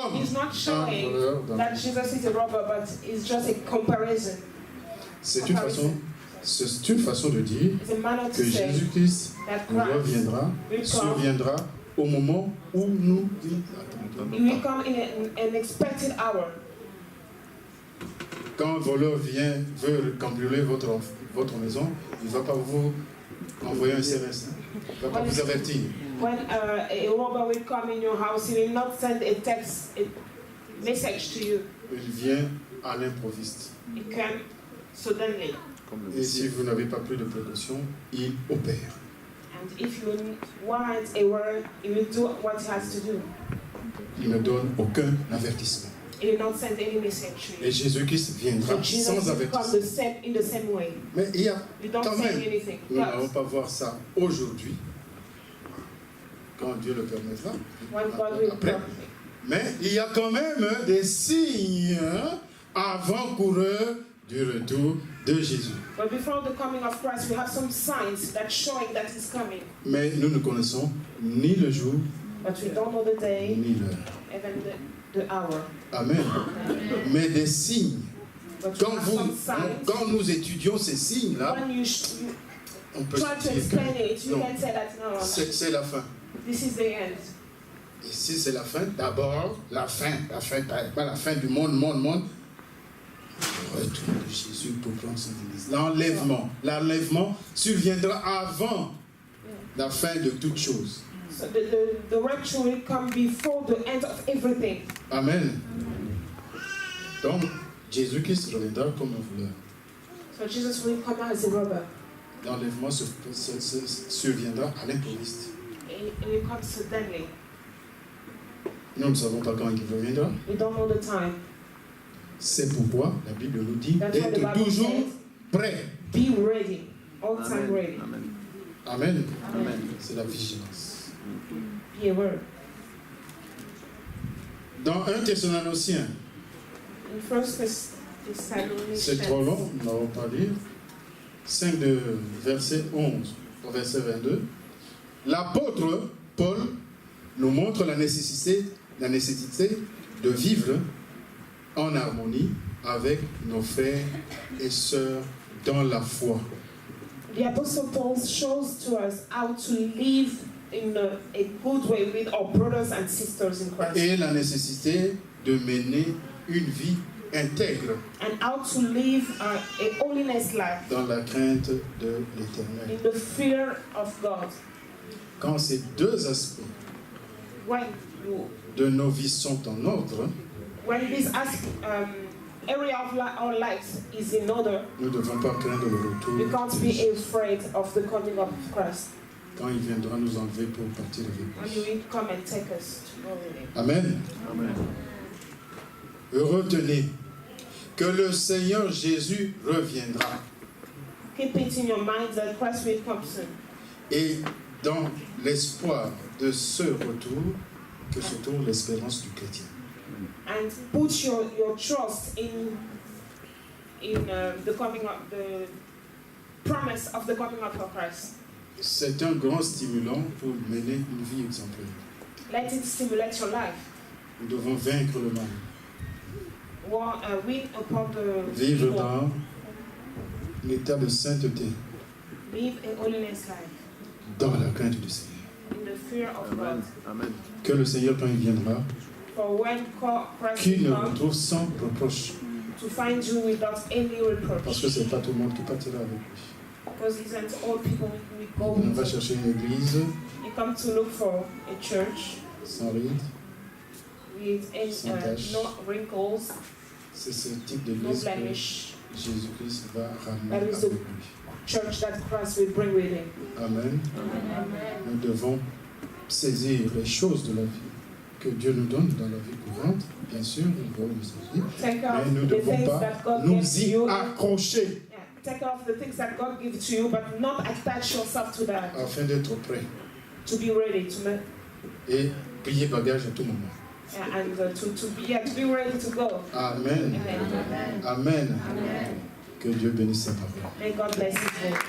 comme He's not un showing voleur dans that la vie. Jesus is a robber, but it's just a comparison. C'est une façon de dire It's a manner que to say Jésus-Christ that Christ reviendra, will come. surviendra au moment où nous He will come in an expected hour. Quand un voleur veut cambrioler votre maison, il ne va pas vous envoyer un SMS. Il ne va pas vous avertir. When a robber will come in your house, he will not send a text, a message to you. Il vient à l'improviste. He can suddenly. Et si vous n'avez pas pris de précaution, il opère. And if you want a word, he will do what he has to do. Il ne donne aucun avertissement. He will not send any message to you. Et Jésus-Christ viendra So Jesus sans will come avertissement. in the same way. Mais il y a You don't quand say même, anything. nous n'allons pas voir ça aujourd'hui, quand Dieu le permettra, When God will après. come. Mais il y a quand même des signes avant-coureurs du retour de Jésus. But before the coming of Christ, we have some signs that showing that he's coming. Mais nous ne connaissons ni le jour, But we don't know the day, ni l'heure. even the hour. Amen. Mais des signes. But we have some signs. Quand nous étudions ces signes-là, When you on peut try to dire explain que it, you non, can say that no, c'est la fin. this is the end. Et si c'est la fin, d'abord la fin, pas la fin du monde. Le retour de Jésus pour prendre son église. L'enlèvement surviendra avant la fin de toutes choses. So the rapture will come before the end of everything. Amen. Donc, Jésus-Christ reviendra comme un voleur. So Jesus will come as a robber. L'enlèvement surviendra à l'improviste. It will come suddenly. Nous ne savons pas quand il reviendra. We don't know the time. C'est pourquoi la Bible nous dit That's why the d'être Bible toujours says, prêt. be ready, all time ready. Amen. Amen. Amen. C'est la vigilance. Be aware. Dans 1 Thessaloniciens, In First Thessalonians, c'est trop long, nous n'allons pas lire. 5 de verset 11 au verset 22. L'apôtre Paul nous montre la nécessité de vivre en harmonie avec nos frères et sœurs dans la foi. the Apostle Paul shows to us how to live in a good way with our brothers and sisters in Christ. Et la nécessité de mener une vie intègre And how to live a holiness life dans la crainte de in l'Éternel. the fear of God. Quand ces deux aspects When de nos vies sont en ordre, this area of our lives is in order, nous ne devons pas craindre le retour we can't de be Jésus. afraid of the coming of Christ. Quand il viendra nous enlever pour partir avec When lui. he will come and take us to go with him. Amen. Amen. Retenez que le Seigneur Jésus reviendra. Keep it in your mind that Christ will come soon. Et dans l'espoir de ce retour, que se trouve l'espérance du chrétien. And put your trust in the coming of the promise of the coming of Christ. C'est un grand stimulant pour mener une vie exemplaire. Let it stimulate your life. Nous devons vaincre le mal. Win upon the Vivre evil. dans l'état de sainteté, Live a holiness life dans la crainte du Seigneur. in the fear of Amen. God. Amen. Que le Seigneur, quand il viendra, For when Christ qu'il will nous come, retrouve sans reproche. to find you without any Parce que reproach. ce n'est pas tout le monde qui partira avec lui. Because isn't all people we go On va with. chercher une église You come to look for a church sans ride. with Sans tache. no wrinkles, C'est ce type no d'église que blemish. Jésus-Christ va ramener That avec is the lui. church that Christ will bring with him. Amen. Amen. Nous devons saisir les choses de la vie que Dieu nous donne dans la vie courante. Bien sûr, il va nous saisir. Take care Mais nous ne of the devons things pas that God nous gives y you. accrocher Yeah. Take care of the things that God gives to you, but not attach yourself to that. afin d'être prêt To be ready to make, et plier bagage à tout moment. and to be ready to go. Amen. Amen. Amen. Amen. Que Dieu bénisse sa parole. May God bless His word.